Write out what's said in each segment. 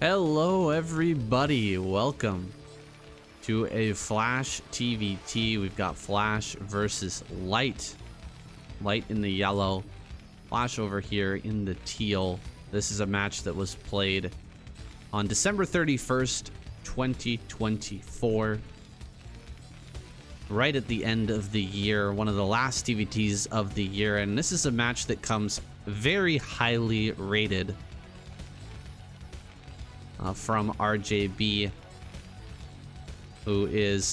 Hello everybody, welcome to a Flash TvT. We've got Flash versus Light. Light in the yellow, Flash over here in the teal. This is a match that was played on December 31st, 2024. Right at the end of the year, one of the last TvTs of the year, and this is a match that comes very highly rated from RJB, who is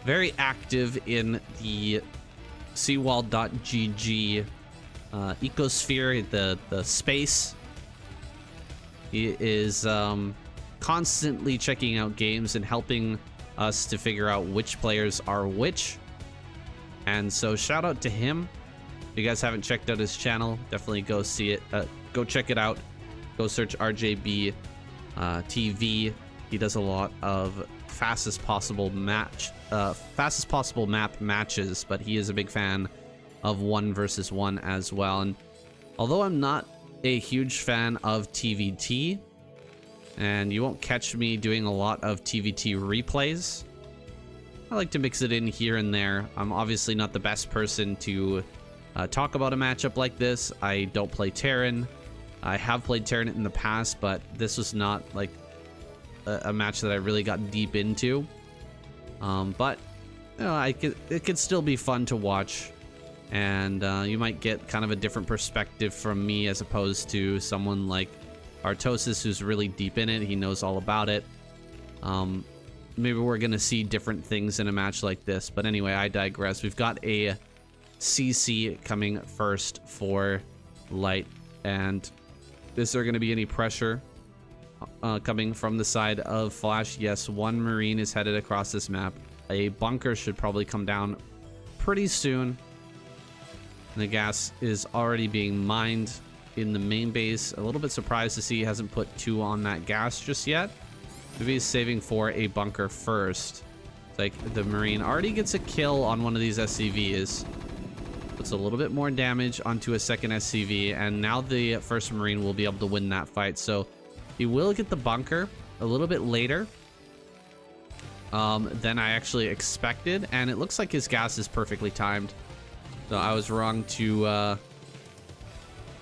very active in the seawall.gg ecosphere, the space. He is constantly checking out games and helping us to figure out which players are which. And so shout out to him. If you guys haven't checked out his channel, definitely go see it. Go check it out. Go search RJB TV. He does a lot of fastest possible map matches, but he is a big fan of 1 versus 1 as well. And although I'm not a huge fan of TvT, and you won't catch me doing a lot of TvT replays, I like to mix it in here and there. I'm obviously not the best person to talk about a matchup like this. I don't play Terran. I have played Terran in the past, but this was not like a match that I really got deep into. But you know, it could still be fun to watch, and you might get kind of a different perspective from me as opposed to someone like Artosis, who's really deep in it. He knows all about it. Maybe we're gonna see different things in a match like this, but anyway, I digress. We've got a CC coming first for Light, and is there going to be any pressure coming from the side of Flash? Yes, one Marine is headed across this map. A bunker should probably come down pretty soon. And the gas is already being mined in the main base. A little bit surprised to see he hasn't put 2 on that gas just yet. Maybe he's saving for a bunker first. It's like the Marine already gets a kill on one of these SCVs. Puts a little bit more damage onto a second SCV, and now the first Marine will be able to win that fight. So he will get the bunker a little bit later than I actually expected, and it looks like his gas is perfectly timed. So I was wrong to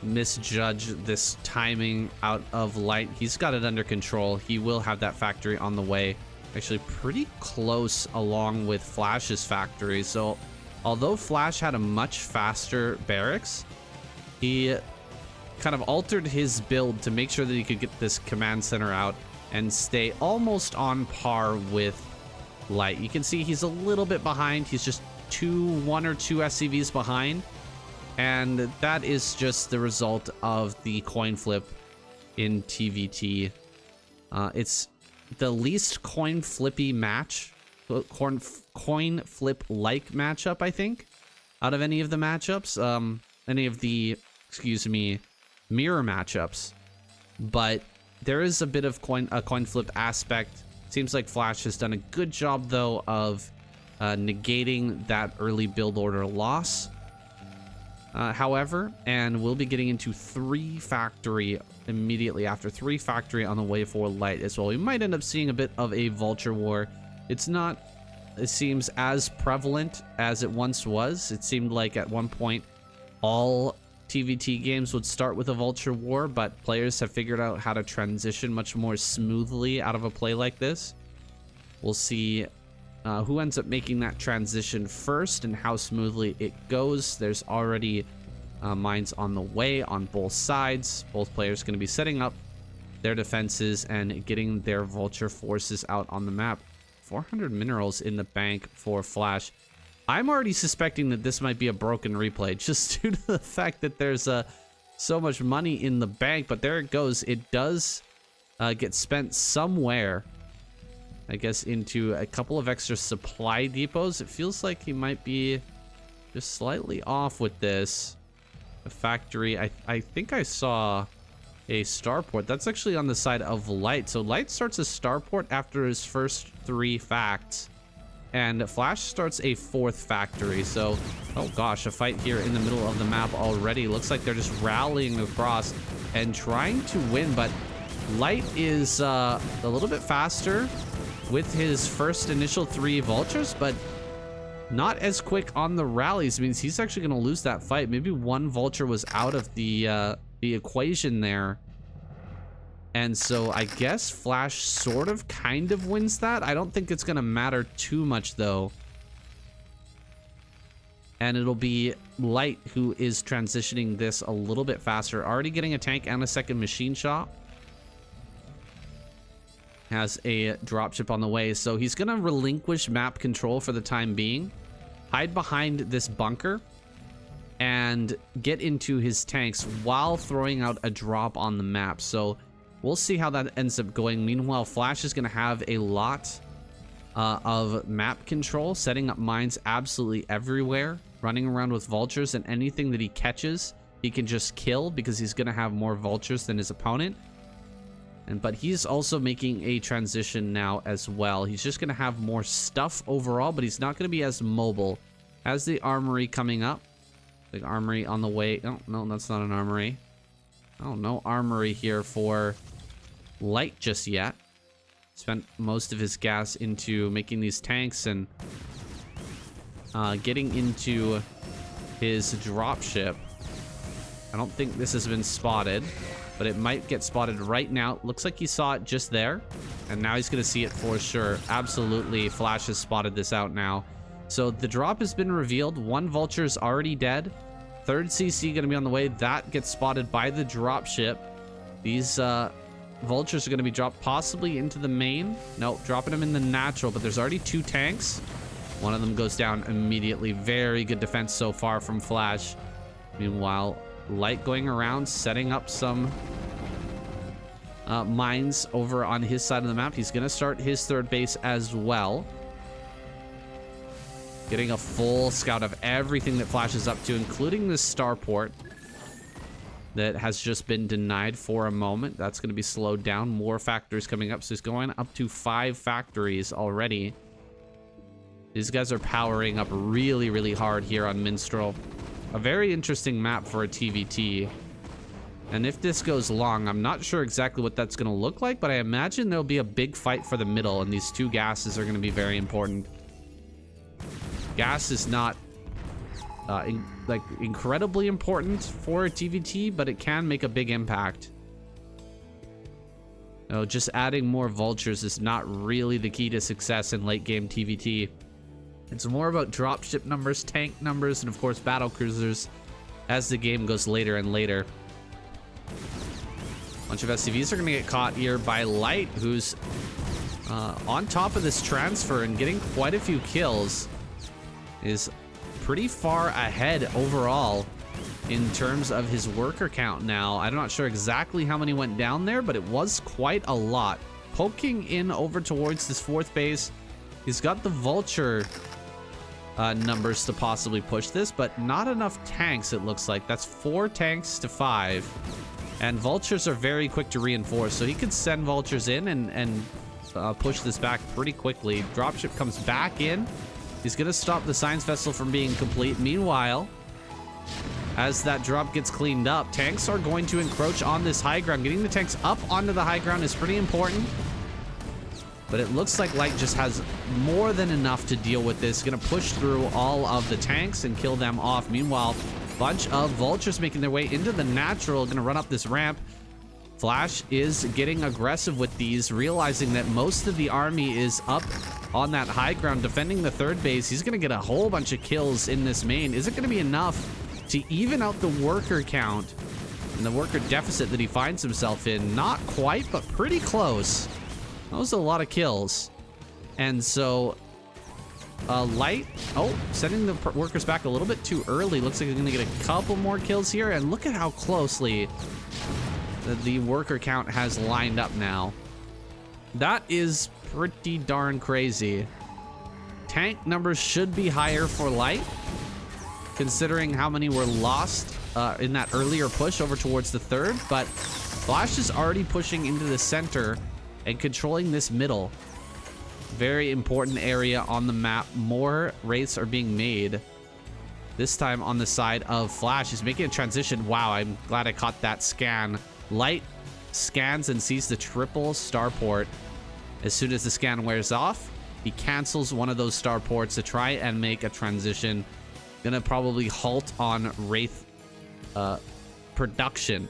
misjudge this timing out of Light. He's got it under control. He will have that factory on the way, actually pretty close along with Flash's factory. So although Flash had a much faster barracks, he kind of altered his build to make sure that he could get this command center out and stay almost on par with Light. You can see he's a little bit behind. He's just 1 or 2 SCVs behind. And that is just the result of the coin flip in TvT. It's the least coin flippy match. Coin flip like matchup, I think, out of any of the matchups, any of the, excuse me, mirror matchups. But there is a bit of a coin flip aspect. Seems like Flash has done a good job though of negating that early build order loss. However, and we'll be getting into 3 factory immediately after. 3 factory on the way for Light as well. We might end up seeing a bit of a vulture war. It's not, it seems, as prevalent as it once was. It seemed like at one point all TvT games would start with a vulture war, but players have figured out how to transition much more smoothly out of a play like this. We'll see who ends up making that transition first and how smoothly it goes. There's already mines on the way on both sides. Both players going to be setting up their defenses and getting their vulture forces out on the map. 400 minerals in the bank for Flash. I'm already suspecting that this might be a broken replay just due to the fact that there's so much money in the bank, but there it goes. It does get spent somewhere, I guess, into a couple of extra supply depots. It feels like he might be just slightly off with this. The factory, I think I saw a starport. That's actually on the side of Light. So Light starts a starport after his first 3 facts, and Flash starts a 4th factory. So, oh gosh, a fight here in the middle of the map already. Looks like they're just rallying across and trying to win, but Light is a little bit faster with his first initial 3 vultures, but not as quick on the rallies. Means he's actually going to lose that fight. Maybe 1 vulture was out of the equation there. And so I guess Flash sort of kind of wins that. I don't think it's going to matter too much though. And it'll be Light who is transitioning this a little bit faster. Already getting a tank and a second machine shop. Has a dropship on the way. So he's going to relinquish map control for the time being. Hide behind this bunker. And get into his tanks while throwing out a drop on the map. So we'll see how that ends up going. Meanwhile, Flash is going to have a lot of map control. Setting up mines absolutely everywhere. Running around with vultures, and anything that he catches, he can just kill because he's going to have more vultures than his opponent. But he's also making a transition now as well. He's just going to have more stuff overall, but he's not going to be as mobile. As the armory coming up. Big armory on the way. Oh, no, that's not an armory. Oh, no armory here for Light just yet. Spent most of his gas into making these tanks and getting into his dropship. I don't think this has been spotted, but it might get spotted right now. Looks like he saw it just there, and now he's going to see it for sure. Absolutely, Flash has spotted this out now. So the drop has been revealed. 1 vulture is already dead. 3rd CC going to be on the way. That gets spotted by the dropship. These vultures are going to be dropped possibly into the main. No, dropping them in the natural, but there's already 2 tanks. One of them goes down immediately. Very good defense so far from Flash. Meanwhile, Light going around, setting up some mines over on his side of the map. He's going to start his 3rd base as well. Getting a full scout of everything that Flash is up to, including this starport that has just been denied for a moment. That's going to be slowed down. More factories coming up. So he's going up to 5 factories already. These guys are powering up really, really hard here on Minstrel. A very interesting map for a TvT. And if this goes long, I'm not sure exactly what that's going to look like, but I imagine there'll be a big fight for the middle, and these 2 gases are going to be very important. Gas is not incredibly important for a TvT, but it can make a big impact. Oh, just adding more vultures is not really the key to success in late game TvT. It's more about dropship numbers, tank numbers, and of course battle cruisers as the game goes later and later. A bunch of SCVs are going to get caught here by Light, who's on top of this transfer and getting quite a few kills. Is pretty far ahead overall in terms of his worker count now. I'm not sure exactly how many went down there, but it was quite a lot. Poking in over towards this 4th base. He's got the vulture numbers to possibly push this, but not enough tanks, it looks like. That's 4 tanks to 5. And vultures are very quick to reinforce, so he could send vultures in and push this back pretty quickly. Dropship comes back in. He's going to stop the science vessel from being complete. Meanwhile, as that drop gets cleaned up, tanks are going to encroach on this high ground. Getting the tanks up onto the high ground is pretty important. But it looks like Light just has more than enough to deal with this. Going to push through all of the tanks and kill them off. Meanwhile, bunch of vultures making their way into the natural. Going to run up this ramp. Flash is getting aggressive with these, realizing that most of the army is up on that high ground defending the 3rd base. He's going to get a whole bunch of kills in this main. Is it going to be enough to even out the worker count and the worker deficit that he finds himself in? Not quite, but pretty close. That was a lot of kills. And so Light, sending the workers back a little bit too early. Looks like he's going to get a couple more kills here. And look at how closely the worker count has lined up now. That is pretty darn crazy. Tank numbers should be higher for Light, considering how many were lost in that earlier push over towards the 3rd. But Flash is already pushing into the center and controlling this middle. Very important area on the map. More wraiths are being made. This time on the side of Flash. He's making a transition. Wow, I'm glad I caught that scan. Light scans and sees the triple starport. As soon as the scan wears off, he cancels one of those starports to try and make a transition. Gonna probably halt on Wraith production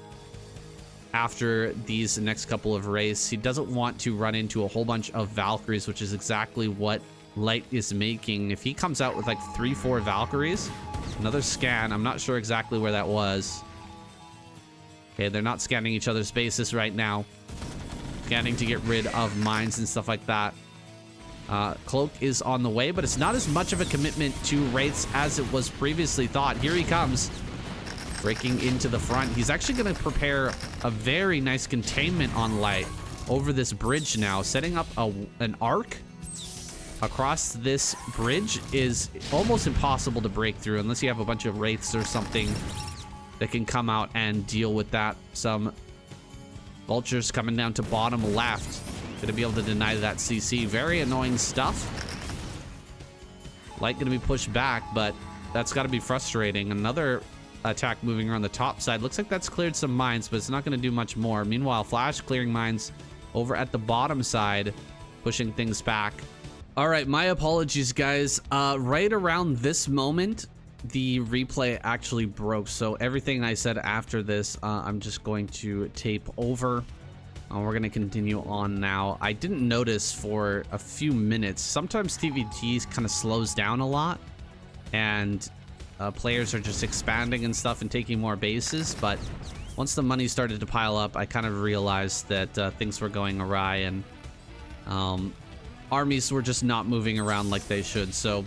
after these next couple of Wraiths. He doesn't want to run into a whole bunch of Valkyries, which is exactly what Light is making. If he comes out with like 3-4 Valkyries, another scan. I'm not sure exactly where that was. Okay, they're not scanning each other's bases right now. Scanning to get rid of mines and stuff like that. Cloak is on the way, but it's not as much of a commitment to Wraiths as it was previously thought. Here he comes, breaking into the front. He's actually going to prepare a very nice containment on Light over this bridge now. Setting up an arc across this bridge is almost impossible to break through unless you have a bunch of Wraiths or something that can come out and deal with that. Some vultures coming down to bottom left. Gonna be able to deny that CC. Very annoying stuff. Light gonna be pushed back, but that's gotta be frustrating. Another attack moving around the top side. Looks like that's cleared some mines, but it's not gonna do much more. Meanwhile, Flash clearing mines over at the bottom side, pushing things back. All right, my apologies, guys. Right around this moment, the replay actually broke. So everything I said after this, I'm just going to tape over. We're going to continue on now. I didn't notice for a few minutes. Sometimes TvT kind of slows down a lot, and players are just expanding and stuff and taking more bases. But once the money started to pile up, I kind of realized that things were going awry, and armies were just not moving around like they should. So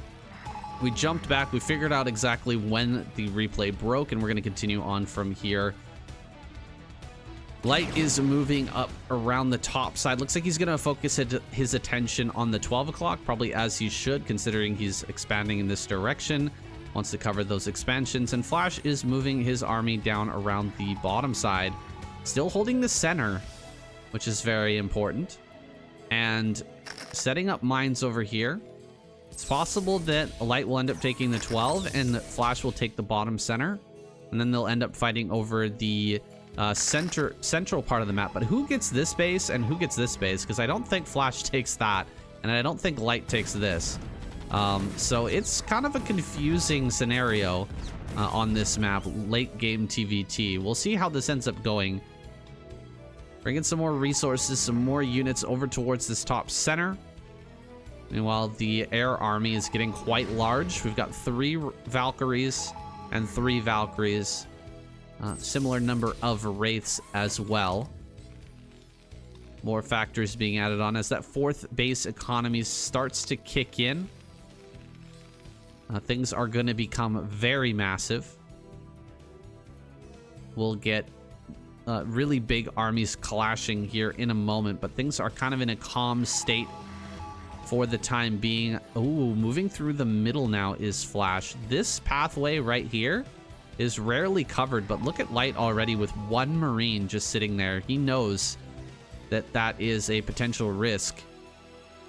we jumped back. We figured out exactly when the replay broke, and we're going to continue on from here. Light is moving up around the top side. Looks like he's going to focus his attention on the 12 o'clock, probably as he should, considering he's expanding in this direction. Wants to cover those expansions. And Flash is moving his army down around the bottom side, still holding the center, which is very important. And setting up mines over here. It's possible that Light will end up taking the 12 and Flash will take the bottom center, and then they'll end up fighting over the central part of the map. But who gets this base and who gets this base? Because I don't think Flash takes that, and I don't think Light takes this. So it's kind of a confusing scenario on this map, late game TvT. We'll see how this ends up going. Bringing some more resources, some more units over towards this top center. Meanwhile, the air army is getting quite large. We've got 3 Valkyries and 3 Valkyries. Similar number of Wraiths as well. More factors being added on as that 4th base economy starts to kick in. Things are going to become very massive. We'll get really big armies clashing here in a moment, but things are kind of in a calm state for the time being. Ooh, moving through the middle now is Flash. This pathway right here is rarely covered, but look at Light already with 1 Marine just sitting there. He knows that that is a potential risk.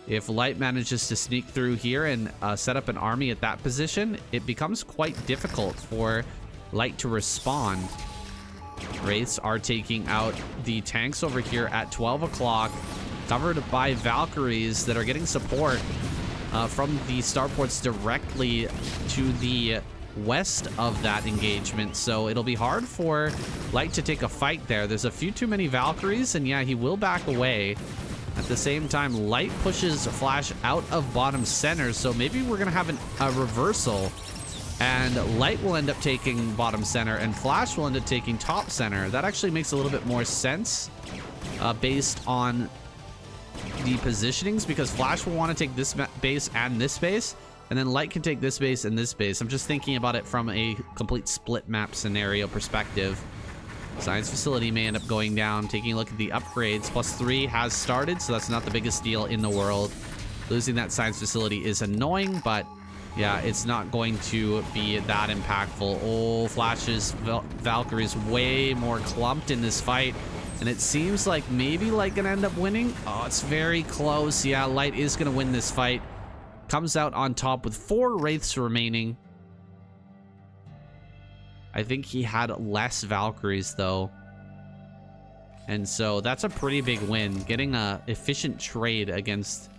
If Light manages to sneak through here and set up an army at that position, it becomes quite difficult for Light to respond. Wraiths are taking out the tanks over here at 12 o'clock, covered by Valkyries that are getting support from the starports directly to the west of that engagement. So it'll be hard for Light to take a fight there. There's a few too many Valkyries, and yeah, he will back away. At the same time, Light pushes Flash out of bottom center, so maybe we're gonna have a reversal, and Light will end up taking bottom center and Flash will end up taking top center. That actually makes a little bit more sense based on the positionings, because Flash will want to take this base and this base, and then Light can take this base and this base. I'm just thinking about it from a complete split map scenario perspective. Science facility may end up going down. Taking a look at the upgrades, +3 has started, so that's not the biggest deal in the world. Losing that science facility is annoying, but yeah, it's not going to be that impactful. Oh, Flash's Valkyrie's way more clumped in this fight, and it seems like maybe Light gonna end up winning. Oh, it's very close. Yeah, Light is gonna win this fight. Comes out on top with 4 Wraiths remaining. I think he had less Valkyries, though. And so that's a pretty big win. Getting a efficient trade against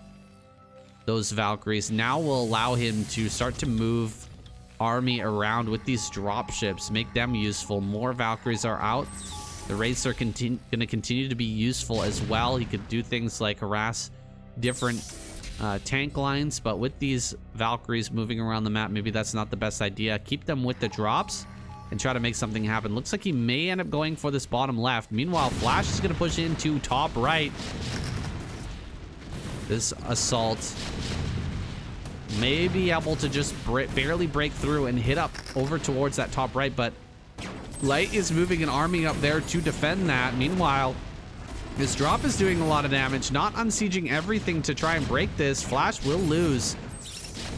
those Valkyries now will allow him to start to move army around with these dropships, make them useful. More Valkyries are out. The Wraiths are going to continue to be useful as well. He could do things like harass different tank lines, but with these Valkyries moving around the map, maybe that's not the best idea. Keep them with the drops and try to make something happen. Looks like he may end up going for this bottom left. Meanwhile, Flash is going to push into top right. This assault may be able to just barely break through and hit up over towards that top right, but Light is moving an army up there to defend that. Meanwhile, this drop is doing a lot of damage, not unsieging everything to try and break this. Flash will lose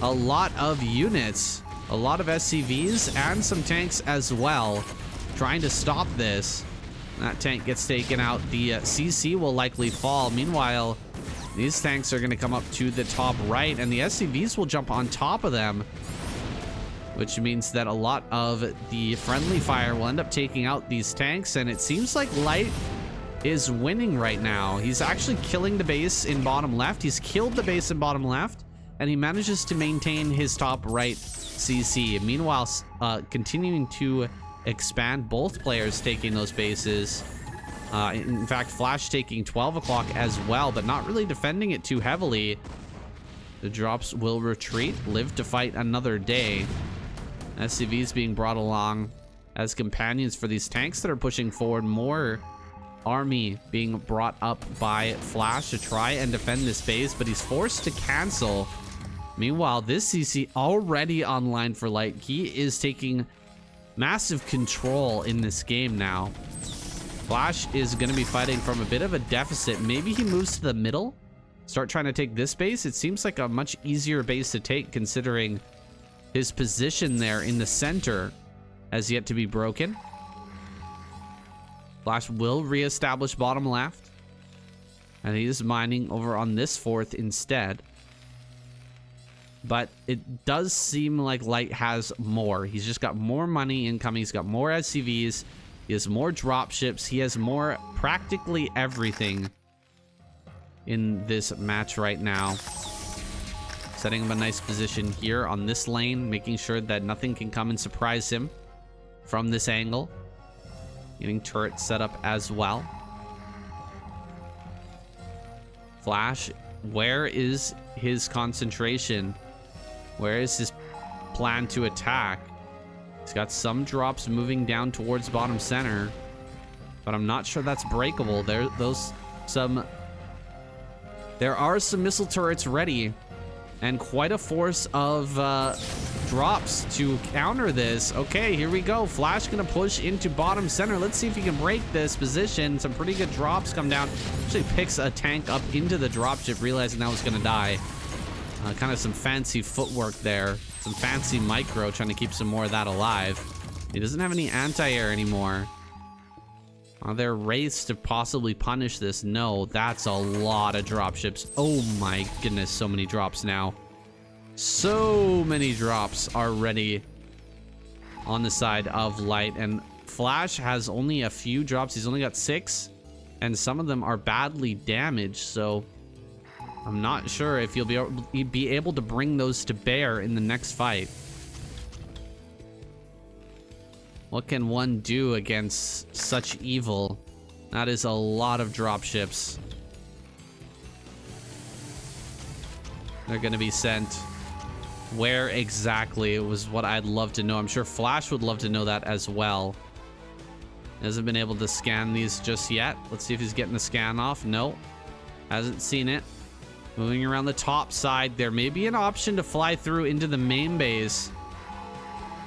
a lot of units, a lot of SCVs, and some tanks as well, trying to stop this. That tank gets taken out. The CC will likely fall. Meanwhile, these tanks are going to come up to the top right, and the SCVs will jump on top of them, which means that a lot of the friendly fire will end up taking out these tanks, and it seems like Light is winning right now. He's actually killing the base in bottom left. He's killed the base in bottom left, and he manages to maintain his top right CC. Meanwhile, continuing to expand, both players taking those bases. In fact, Flash taking 12 o'clock as well, but not really defending it too heavily. The drops will retreat, live to fight another day. SCVs being brought along as companions for these tanks that are pushing forward. More army being brought up by Flash to try and defend this base, but he's forced to cancel. Meanwhile, this CC already online for Light. He is taking massive control in this game now. Flash is going to be fighting from a bit of a deficit. Maybe he moves to the middle, start trying to take this base. It seems like a much easier base to take, considering his position there in the center has yet to be broken. Flash will reestablish bottom left, and he is mining over on this fourth instead. But it does seem like Light has more. He's just got more money incoming. He's got more SCVs. He has more dropships. He has more practically everything in this match right now. Setting him a nice position here on this lane, making sure that nothing can come and surprise him from this angle. Getting turret set up as well. Flash, where is his concentration? Where is his plan to attack? He's got some drops moving down towards bottom center, but I'm not sure that's breakable. There are some missile turrets ready, and quite a force of drops to counter this. Okay, here we go. Flash gonna push into bottom center. Let's see if he can break this position. Some pretty good drops come down. Actually picks a tank up into the dropship, realizing that was gonna die. Kind of some fancy footwork there. Some fancy micro, trying to keep some more of that alive. He doesn't have any anti-air anymore. Are there wraiths to possibly punish this? No, that's a lot of dropships. Oh my goodness, so many drops now. So many drops are ready on the side of Light, and Flash has only a few drops. He's only got 6, and some of them are badly damaged, so I'm not sure if you'll be able to bring those to bear in the next fight. What can one do against such evil? That is a lot of dropships. They're going to be sent. Where exactly was what I'd love to know. I'm sure Flash would love to know that as well. Hasn't been able to scan these just yet. Let's see if he's getting the scan off. No, hasn't seen it. Moving around the top side, there may be an option to fly through into the main base.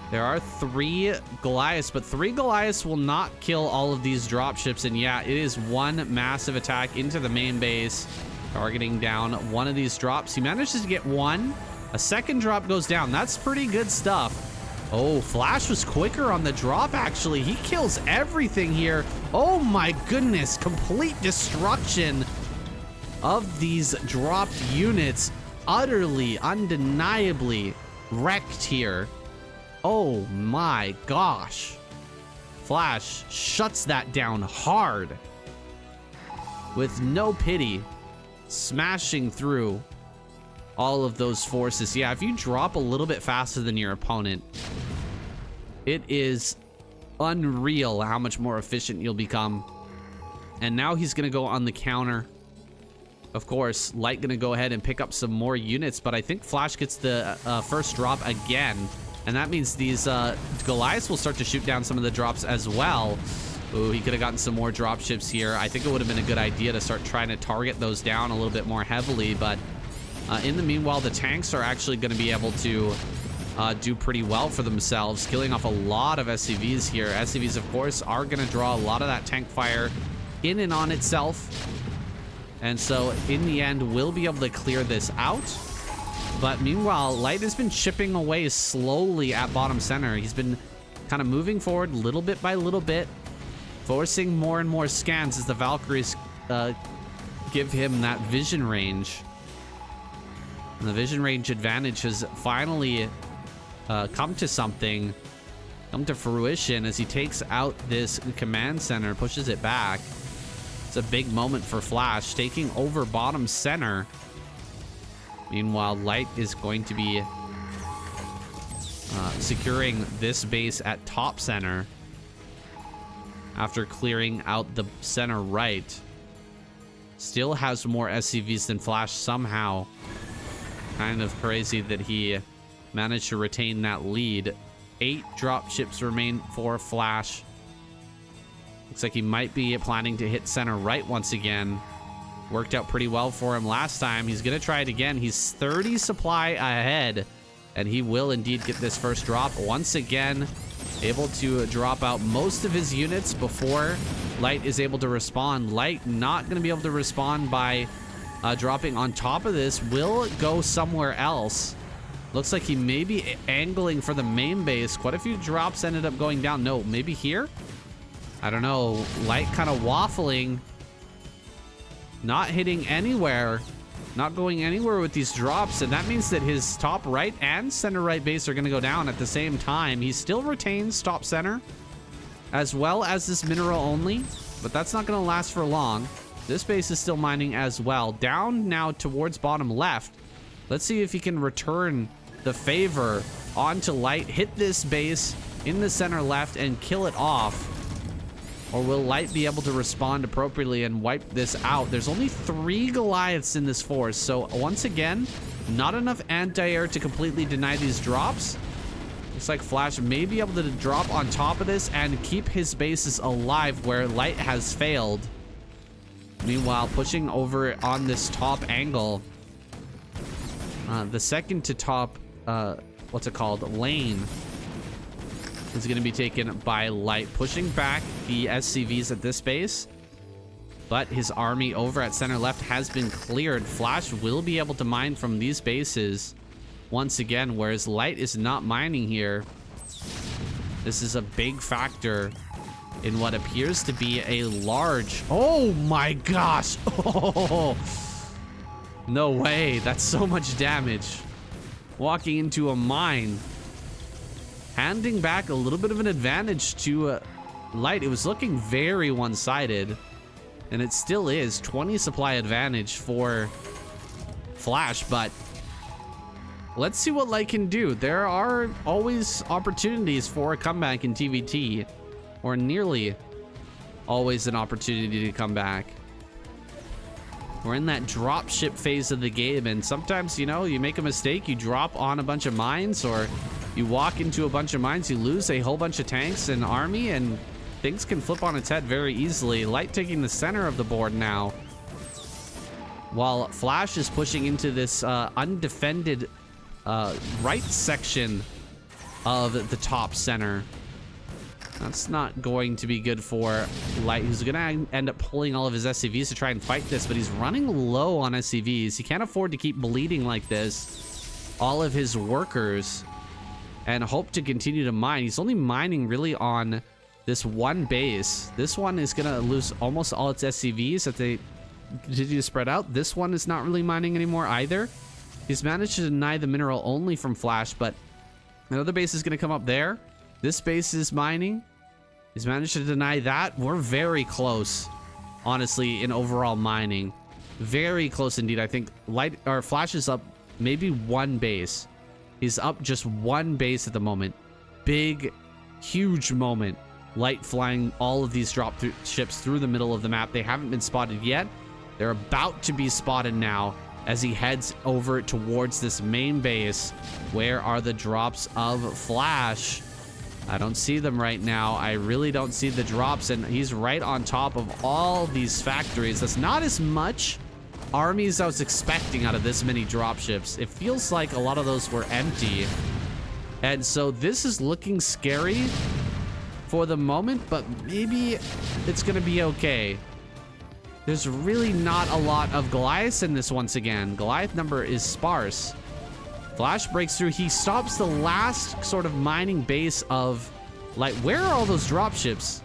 There are 3 Goliaths, but 3 Goliaths will not kill all of these dropships. And yeah, it is one massive attack into the main base, targeting down one of these drops. He manages to get one. A second drop goes down. That's pretty good stuff. Oh, Flash was quicker on the drop, actually. He kills everything here. Oh my goodness, complete destruction of these dropped units. Utterly, undeniably wrecked here. Oh my gosh. Flash shuts that down hard. with no pity, smashing through all of those forces. Yeah, if you drop a little bit faster than your opponent, it is unreal how much more efficient you'll become. And now he's gonna go on the counter. Of course, Light gonna go ahead and pick up some more units, but I think Flash gets the first drop again. And that means these Goliaths will start to shoot down some of the drops as well. Ooh, he could have gotten some more drop ships here. I think it would have been a good idea to start trying to target those down a little bit more heavily. But in the meanwhile, the tanks are actually going to be able to do pretty well for themselves, killing off a lot of SCVs here. SCVs, of course, are going to draw a lot of that tank fire in and on itself. And so in the end, we'll be able to clear this out. But meanwhile, Light has been chipping away slowly at bottom center. He's been kind of moving forward little bit by little bit, forcing more and more scans as the Valkyries give him that vision range. And the vision range advantage has finally come to fruition as he takes out this command center, pushes it back. It's a big moment for Flash, taking over bottom center. Meanwhile, Light is going to be securing this base at top center after clearing out the center right. Still has more SCVs than Flash somehow. Kind of crazy that he managed to retain that lead. 8 drop ships remain for Flash. Looks like he might be planning to hit center right once again. Worked out pretty well for him last time. He's going to try it again. He's 30 supply ahead, and he will indeed get this first drop. Once again, able to drop out most of his units before Light is able to respond. Light not going to be able to respond by dropping on top of this. Will go somewhere else. Looks like he may be angling for the main base. Quite a few drops ended up going down. No, maybe here? I don't know. Light kind of waffling. Not hitting anywhere, not going anywhere with these drops, and that means that his top right and center right base are going to go down at the same time. He still retains top center as well as this mineral only, but that's not going to last for long. This base is still mining as well. Down now towards bottom left. Let's see if he can return the favor onto Light, hit this base in the center left and kill it off. Or will Light be able to respond appropriately and wipe this out? There's only 3 Goliaths in this force, so once again, not enough anti-air to completely deny these drops. Looks like Flash may be able to drop on top of this and keep his bases alive where Light has failed. Meanwhile, pushing over on this top angle, the second to top, what's it called, lane, is going to be taken by Light, pushing back the SCVs at this base. But his army over at center left has been cleared. Flash will be able to mine from these bases once again, whereas Light is not mining here. This is a big factor in what appears to be a large... Oh my gosh! Oh, no way. That's so much damage. Walking into a mine. Handing back a little bit of an advantage to Light. It was looking very one-sided, and it still is. 20 supply advantage for Flash, but let's see what Light can do. There are always opportunities for a comeback in TvT, or nearly always an opportunity to come back. We're in that drop ship phase of the game, and sometimes, you know, you make a mistake, you drop on a bunch of mines, or you walk into a bunch of mines, you lose a whole bunch of tanks and army, and things can flip on its head very easily. Light taking the center of the board now, while Flash is pushing into this undefended right section of the top center. That's not going to be good for Light, who's going to end up pulling all of his SCVs to try and fight this, but he's running low on SCVs. He can't afford to keep bleeding like this all of his workers and hope to continue to mine. He's only mining really on this one base. This one is going to lose almost all its SCVs that they continue to spread out. This one is not really mining anymore either. He's managed to deny the mineral only from Flash, but another base is going to come up there. This base is mining. He's managed to deny that. We're very close honestly, in overall mining. Very close indeed. I think Light or Flash is up maybe one base. He's up just one base at the moment. Big, huge moment. Light flying all of these ships through the middle of the map. They haven't been spotted yet. They're about to be spotted now as he heads over towards this main base. Where are the drops of Flash? I don't see them right now. I really don't see the drops, and he's right on top of all these factories. That's not as much armies I was expecting out of this many dropships. It feels like a lot of those were empty. And so this is looking scary for the moment, but maybe it's gonna be okay. There's really not a lot of Goliaths in this once again. Goliath number is sparse. Flash breaks through. He stops the last sort of mining base of Light. Where are all those dropships?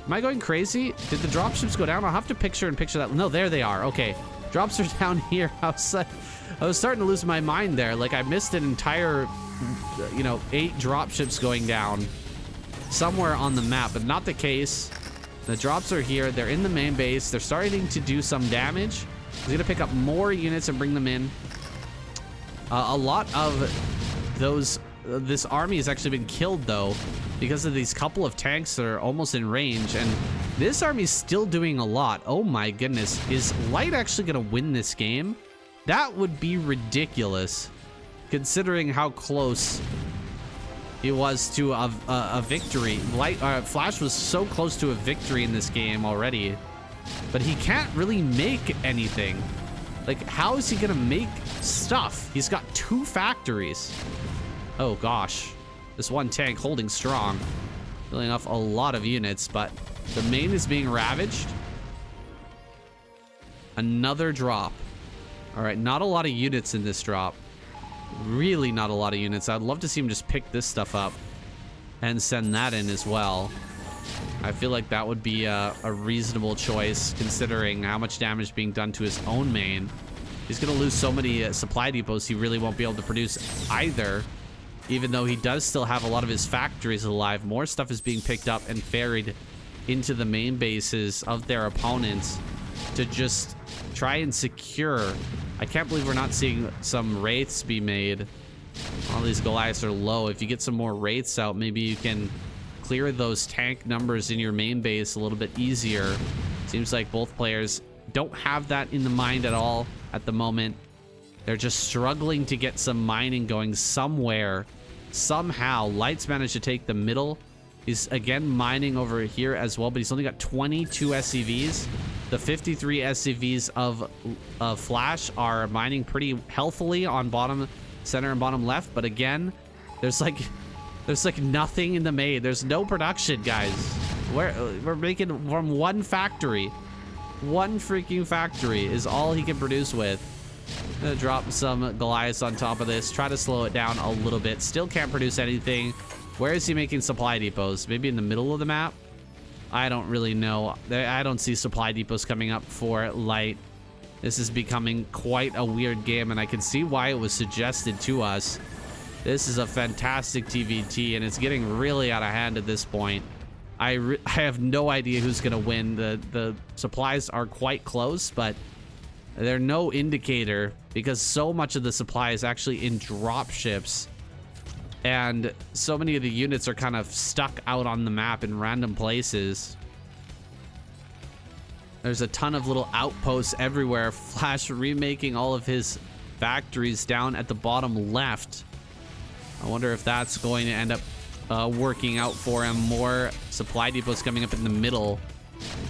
Am I going crazy? Did the dropships go down? I'll have to picture that. No, there they are. Okay. Drops are down here. I was starting to lose my mind there. Like I missed an entire, 8 dropships going down somewhere on the map, but not the case. The drops are here. They're in the main base. They're starting to do some damage. He's gonna pick up more units and bring them in. A lot of this army has actually been killed though, because of these couple of tanks that are almost in range, and this army's still doing a lot. Oh my goodness, is Light actually gonna win this game? That would be ridiculous, considering how close he was to a victory. Flash was so close to a victory in this game already, but he can't really make anything. Like, how is he gonna make stuff? He's got 2 factories. Oh gosh, this one tank holding strong, filling off a lot of units, but the main is being ravaged. Another drop. All right, not a lot of units in this drop. Really not a lot of units. I'd love to see him just pick this stuff up and send that in as well. I feel like that would be a reasonable choice, considering how much damage being done to his own main. He's going to lose so many supply depots, he really won't be able to produce either. Even though he does still have a lot of his factories alive, more stuff is being picked up and ferried into the main bases of their opponents to just try and secure. I can't believe we're not seeing some wraiths be made. All these Goliaths are low. If you get some more wraiths out, maybe you can clear those tank numbers in your main base a little bit easier. Seems like both players don't have that in the mind at all at the moment. They're just struggling to get some mining going somewhere. Somehow, Light's managed to take the middle. He's again mining over here as well, but he's only got 22 SCVs. The 53 SCVs of Flash are mining pretty healthily on bottom center and bottom left, but again, there's like nothing in the main. There's no production, guys. We're making from one factory. One freaking factory is all he can produce with. Gonna drop some Goliaths on top of this, try to slow it down a little bit. Still can't produce anything. Where is he making supply depots? Maybe in the middle of the map? I don't really know. I don't see supply depots coming up for Light. This is becoming quite a weird game, and I can see why it was suggested to us. This is a fantastic TvT, and it's getting really out of hand at this point. I have no idea who's gonna win. The supplies are quite close, but they're no indicator because so much of the supply is actually in drop ships, and so many of the units are kind of stuck out on the map in random places. There's a ton of little outposts everywhere. Flash remaking all of his factories down at the bottom left. I wonder if that's going to end up working out for him. More supply depots coming up in the middle.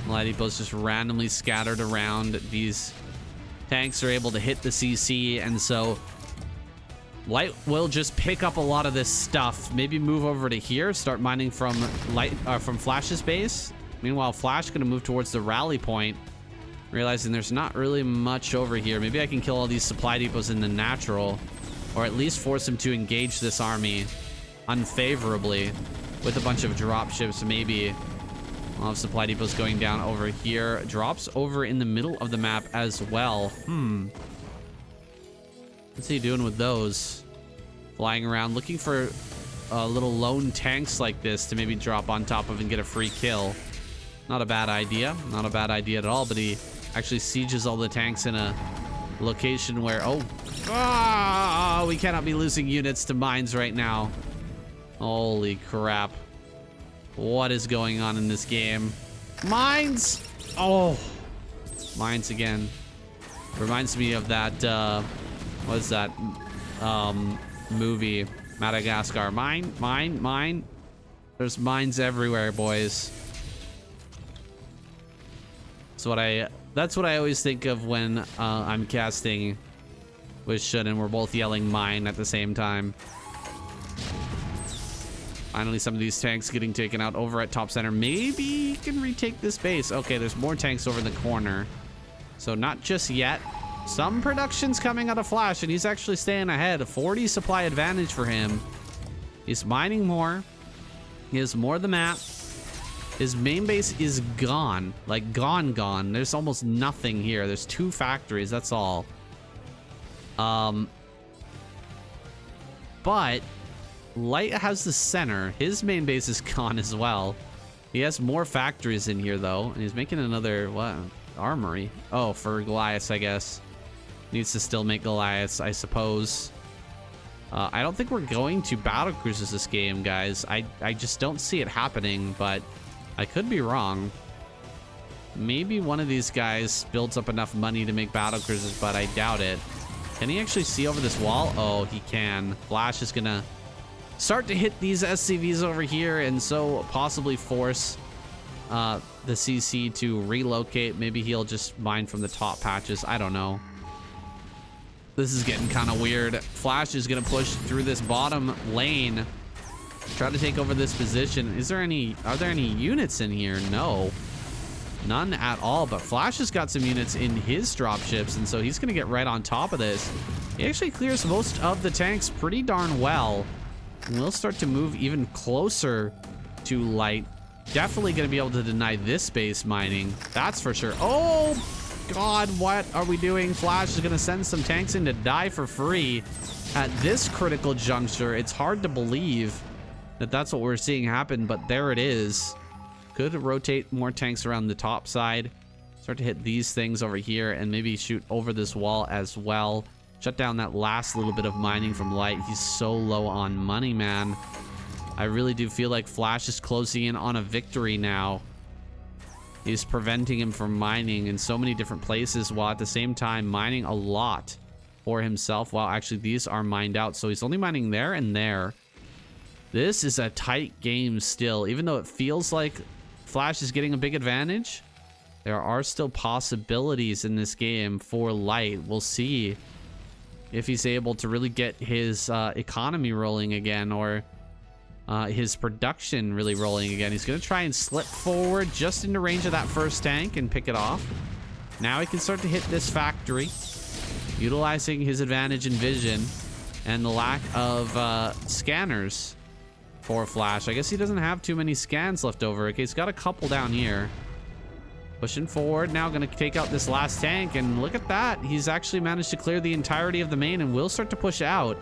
Supply depots just randomly scattered around. These tanks are able to hit the CC, and so Light will just pick up a lot of this stuff. Maybe move over to here, start mining from from Flash's base. Meanwhile, Flash gonna move towards the rally point, realizing there's not really much over here. Maybe I can kill all these supply depots in the natural, or at least force him to engage this army unfavorably with a bunch of drop ships. Maybe I'll have supply depots going down over here. Drops over in the middle of the map as well. What's he doing with those? Flying around, looking for little lone tanks like this to maybe drop on top of and get a free kill. Not a bad idea. Not a bad idea at all, but he actually sieges all the tanks in a location where... we cannot be losing units to mines right now. Holy crap. What is going on in this game? Mines! Oh, mines again. Reminds me of that, what is that movie? Madagascar. Mine. There's mines everywhere, boys. That's what I always think of when I'm casting with Shun and we're both yelling mine at the same time. Finally, some of these tanks getting taken out over at top center. Maybe he can retake this base. Okay, there's more tanks over in the corner. So not just yet. Some production's coming out of Flash, and he's actually staying ahead. A 40 supply advantage for him. He's mining more. He has more of the map. His main base is gone. Like, gone. There's almost nothing here. There's 2 factories, that's all. But Light has the center. His main base is gone as well. He has more factories in here, though. And he's making another, what? Armory. Oh, for Goliaths, I guess. Needs to still make Goliaths, I suppose. I don't think we're going to battle cruises this game, guys. I just don't see it happening, but I could be wrong. Maybe one of these guys builds up enough money to make battle cruisers, but I doubt it. Can he actually see over this wall? Oh, he can. Flash is gonna start to hit these SCVs over here and so possibly force the CC to relocate. Maybe he'll just mine from the top patches. I don't know. This is getting kind of weird. Flash is gonna push through this bottom lane, try to take over this position. Are there any units in here? No, none at all. But Flash has got some units in his dropships, and so he's gonna get right on top of this. He actually clears most of the tanks pretty darn well. And we'll start to move even closer to Light. Definitely gonna be able to deny this base mining, that's for sure. Oh God, what are we doing? Flash is gonna send some tanks in to die for free at this critical juncture. It's hard to believe that that's what we're seeing happen, but there it is. Could rotate more tanks around the top side, start to hit these things over here, and maybe shoot over this wall as well. Shut down that last little bit of mining from Light. He's so low on money, man. I really do feel like Flash is closing in on a victory now. He's preventing him from mining in so many different places, while at the same time mining a lot for himself. While actually these are mined out, so he's only mining there and there. This is a tight game still. Even though it feels like Flash is getting a big advantage, there are still possibilities in this game for Light. We'll see if he's able to really get his economy rolling again, or his production really rolling again. He's going to try and slip forward just into range of that first tank and pick it off. Now he can start to hit this factory, utilizing his advantage in vision and the lack of scanners for Flash. I guess he doesn't have too many scans left over. Okay, he's got a couple down here. Pushing forward now, going to take out this last tank, and look at that. He's actually managed to clear the entirety of the main and will start to push out.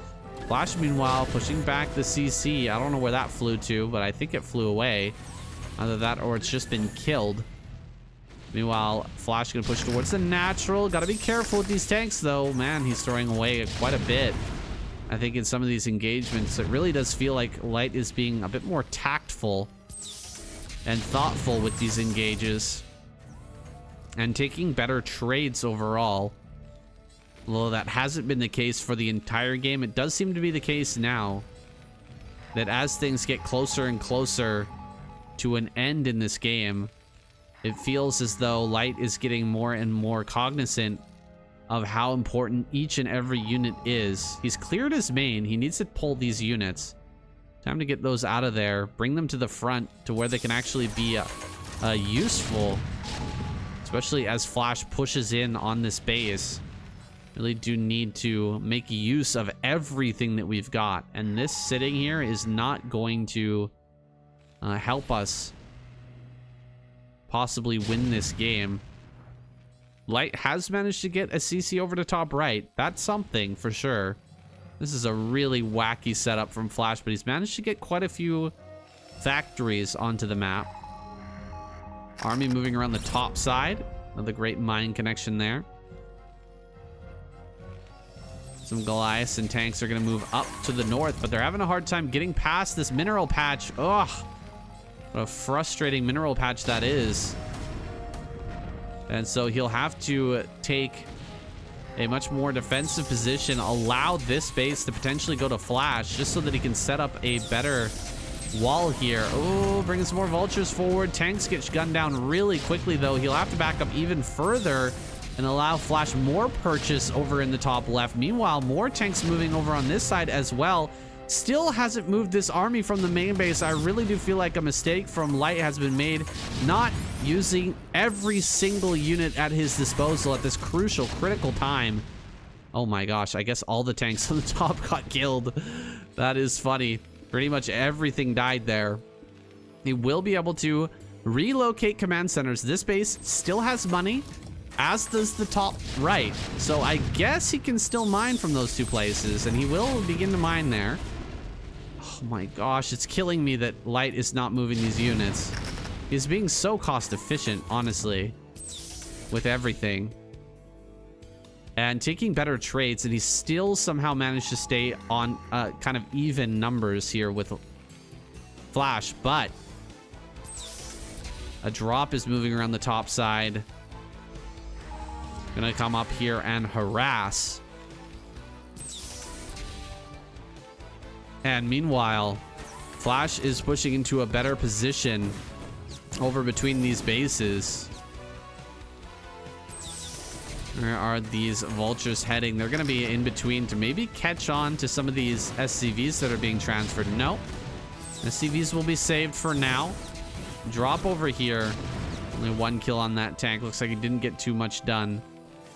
Flash, meanwhile, pushing back the CC. I don't know where that flew to, but I think it flew away. Either that or it's just been killed. Meanwhile, Flash gonna push towards the natural. Gotta be careful with these tanks, though. Man, he's throwing away quite a bit. I think in some of these engagements, it really does feel like Light is being a bit more tactful and thoughtful with these engages, and taking better trades overall. Although that hasn't been the case for the entire game, it does seem to be the case now that as things get closer and closer to an end in this game, it feels as though Light is getting more and more cognizant of how important each and every unit is. He's cleared his main. He needs to pull these units. Time to get those out of there, bring them to the front to where they can actually be useful, especially as Flash pushes in on this base. Really do need to make use of everything that we've got, and this sitting here is not going to help us possibly win this game. Light has managed to get a CC over to top right. That's something for sure. This is a really wacky setup from Flash, but he's managed to get quite a few factories onto the map. Army moving around the top side. Another great mine connection there. Some Goliaths and tanks are going to move up to the north, but they're having a hard time getting past this mineral patch. Ugh. What a frustrating mineral patch that is. And so he'll have to take a much more defensive position, allow this base to potentially go to flash just so that he can set up a better wall here. Oh, bringing some more vultures forward. Tanks get gunned down really quickly, though. He'll have to back up even further and allow flash more purchase over in the top left. Meanwhile, more tanks moving over on this side as well. Still hasn't moved this army from the main base. I really do feel like a mistake from Light has been made, not using every single unit at his disposal at this crucial, critical time. Oh my gosh, I guess all the tanks on the top got killed. That is funny. Pretty much everything died there. He will be able to relocate command centers. This base still has money, as does the top right. So I guess he can still mine from those two places, and he will begin to mine there. Oh my gosh, it's killing me that Light is not moving these units. He's being so cost efficient, honestly, with everything. And taking better trades, and he still somehow managed to stay on kind of even numbers here with Flash, but a drop is moving around the top side. Gonna come up here and harass. And meanwhile, Flash is pushing into a better position over between these bases. Where are these vultures heading? They're going to be in between to maybe catch on to some of these SCVs that are being transferred. No. SCVs will be saved for now. Drop over here. Only one kill on that tank. Looks like he didn't get too much done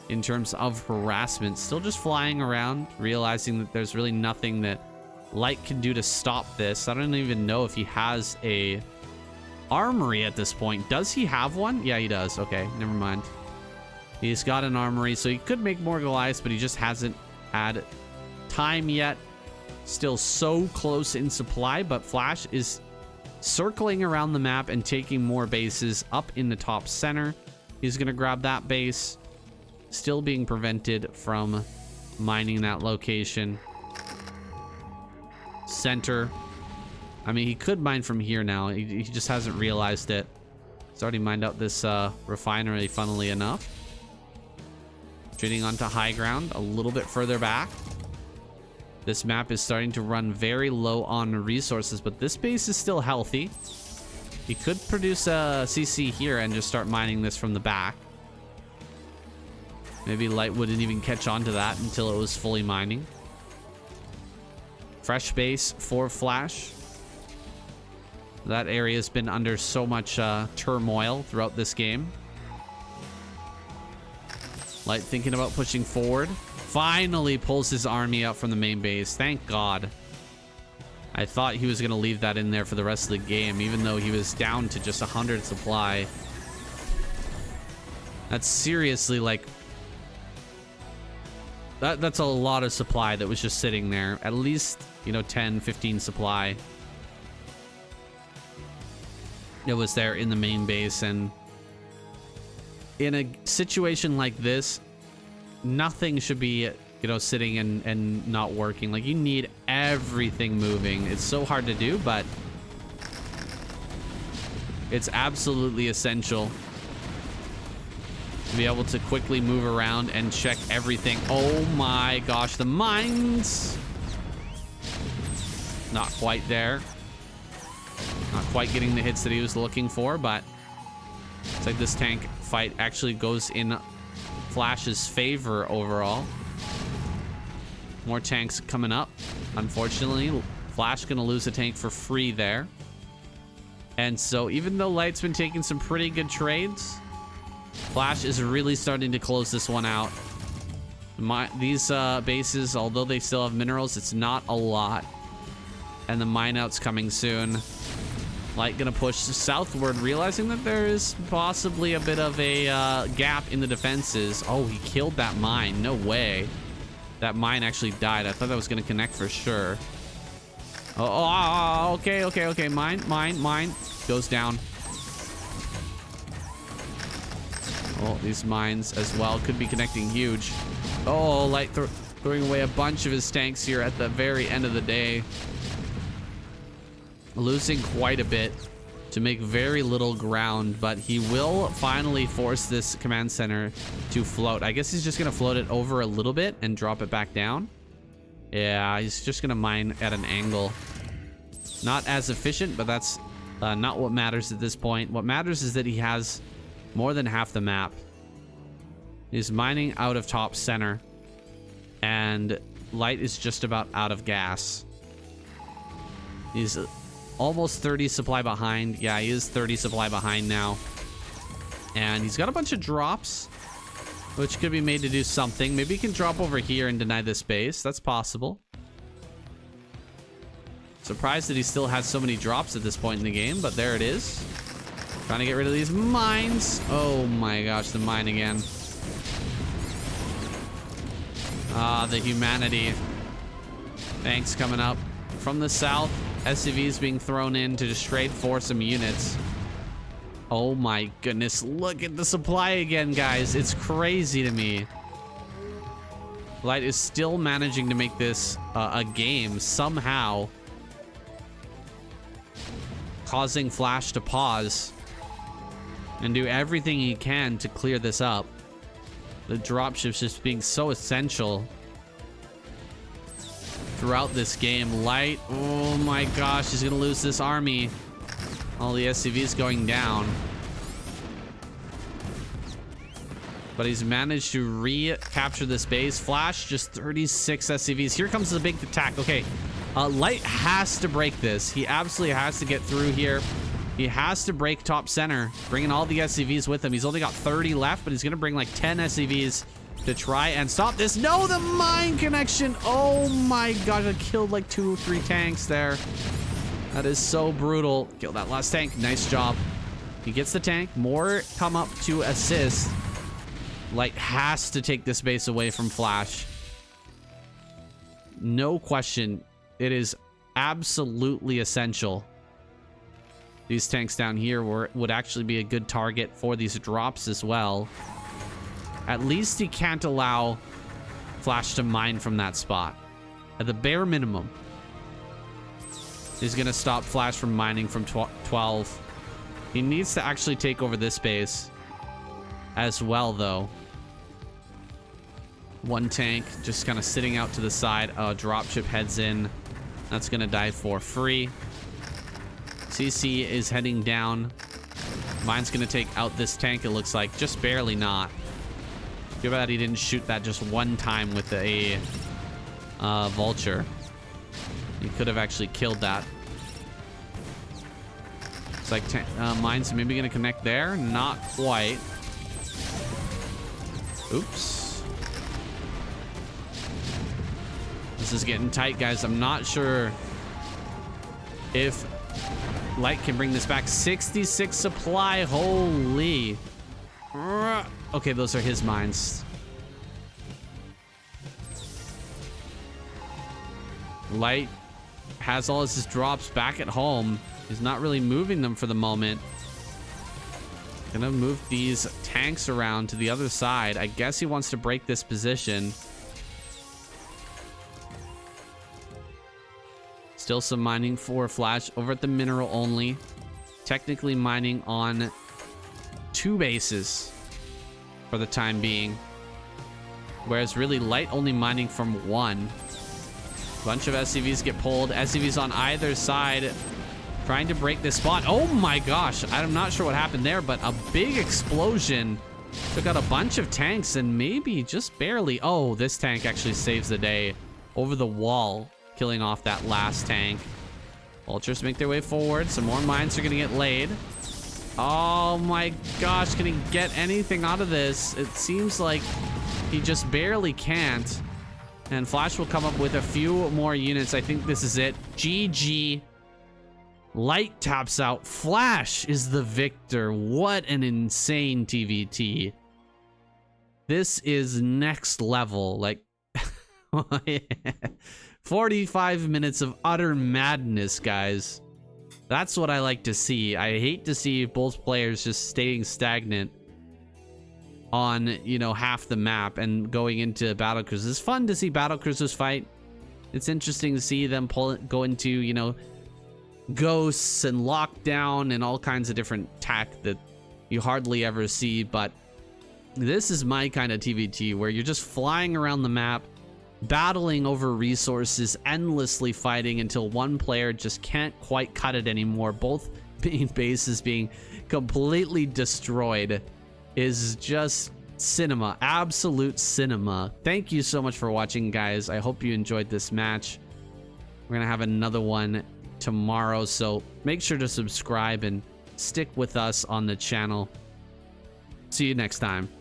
in terms of harassment. Still just flying around, realizing that there's really nothing that Light can do to stop this. I don't even know if he has a armory at this point. Does he have one? Yeah, he does. Okay, never mind. He's got an armory, so he could make more Goliaths, but he just hasn't had time yet. Still so close in supply, but Flash is circling around the map and taking more bases up in the top center. He's going to grab that base. Still being prevented from mining that location. Center. I mean, he could mine from here now. He just hasn't realized it. He's already mined out this refinery, funnily enough. Trading onto high ground a little bit further back. This map is starting to run very low on resources, but this base is still healthy. He could produce a CC here and just start mining this from the back. Maybe Light wouldn't even catch on to that until it was fully mining. Fresh base for Flash. That area has been under so much turmoil throughout this game. Light thinking about pushing forward. Finally pulls his army out from the main base. Thank God. I thought he was going to leave that in there for the rest of the game, even though he was down to just 100 supply. That's seriously like... That's a lot of supply that was just sitting there. At least, you know, 10, 15 supply. It was there in the main base, and in a situation like this, nothing should be, you know, sitting and not working. Like, you need everything moving. It's so hard to do, but it's absolutely essential to be able to quickly move around and check everything. Oh my gosh, the mines! Not quite there. Not quite getting the hits that he was looking for, but it's like this tank fight actually goes in Flash's favor overall. More tanks coming up. Unfortunately, Flash gonna lose a tank for free there. And so even though Light's been taking some pretty good trades, Flash is really starting to close this one out. These bases, although they still have minerals, it's not a lot. And the mine out's coming soon. Light gonna push southward, realizing that there is possibly a bit of a gap in the defenses. Oh, he killed that mine. No way. That mine actually died. I thought that was gonna connect for sure. Oh, okay. Mine. Goes down. Oh, these mines as well could be connecting huge. Oh, Light throwing away a bunch of his tanks here at the very end of the day. Losing quite a bit to make very little ground, but he will finally force this command center to float. I guess he's just gonna float it over a little bit and drop it back down. Yeah, he's just gonna mine at an angle. Not as efficient, but that's not what matters at this point. What matters is that he has more than half the map. He's mining out of top center, and Light is just about out of gas. He's almost 30 supply behind. Yeah, he is 30 supply behind now. And he's got a bunch of drops, which could be made to do something. Maybe he can drop over here and deny this base. That's possible. Surprised that he still has so many drops at this point in the game, but there it is. Trying to get rid of these mines. Oh my gosh, the mine again. Ah, the humanity. Tanks coming up from the south. SCVs being thrown in to just trade for some units. Oh my goodness, look at the supply again, guys. It's crazy to me. Light is still managing to make this a game somehow, causing Flash to pause and do everything he can to clear this up. The dropships just being so essential throughout this game. Light, oh my gosh, he's gonna lose this army. All the SCVs going down. But he's managed to recapture this base. Flash, just 36 SCVs. Here comes the big attack. Okay, Light has to break this. He absolutely has to get through here. He has to break top center, bringing all the SCVs with him. He's only got 30 left, but he's gonna bring like 10 SCVs to try and stop this. No, the mine connection. Oh my god, I killed like 2 or 3 tanks there. That is so brutal. Kill that last tank. Nice job. He gets the tank. More come up to assist. Light has to take this base away from Flash. No question. It is absolutely essential. These tanks down here would actually be a good target for these drops as well. At least he can't allow Flash to mine from that spot. At the bare minimum, he's gonna stop Flash from mining from 12. He needs to actually take over this base as well, though. One tank just kind of sitting out to the side. Dropship heads in. That's gonna die for free. CC is heading down. Mine's gonna take out this tank, it looks like. Just barely not. Too bad he didn't shoot that just one time with a vulture. He could have actually killed that. It's like mine's maybe gonna connect there. Not quite. Oops. This is getting tight, guys. I'm not sure if Light can bring this back. 66 supply. Holy. Okay, those are his mines. Light has all his drops back at home. He's not really moving them for the moment. Gonna move these tanks around to the other side. I guess he wants to break this position. Still some mining for Flash over at the mineral only. Technically mining on 2 bases for the time being. Whereas really Light only mining from 1. Bunch of SCVs get pulled. SCVs on either side trying to break this spot. Oh my gosh. I'm not sure what happened there, but a big explosion took out a bunch of tanks and maybe just barely. Oh, this tank actually saves the day over the wall, killing off that last tank. Vultures make their way forward. Some more mines are gonna get laid. Oh my gosh, can he get anything out of this? It seems like he just barely can't. And Flash will come up with a few more units. I think this is it. GG. Light taps out. Flash is the victor. What an insane TvT. This is next level. Like, 45 minutes of utter madness, guys. That's what I like to see. I hate to see both players just staying stagnant. on, you know, half the map and going into battle cruisers. It's fun to see battle cruisers fight. It's interesting to see them go into, you know, ghosts and lockdown and all kinds of different tech that you hardly ever see. But this is my kind of TvT, where you're just flying around the map, battling over resources, endlessly fighting until one player just can't quite cut it anymore. Both bases being completely destroyed is just cinema, absolute cinema. Thank you so much for watching, guys. I hope you enjoyed this match. We're gonna have another one tomorrow, so make sure to subscribe and stick with us on the channel. See you next time.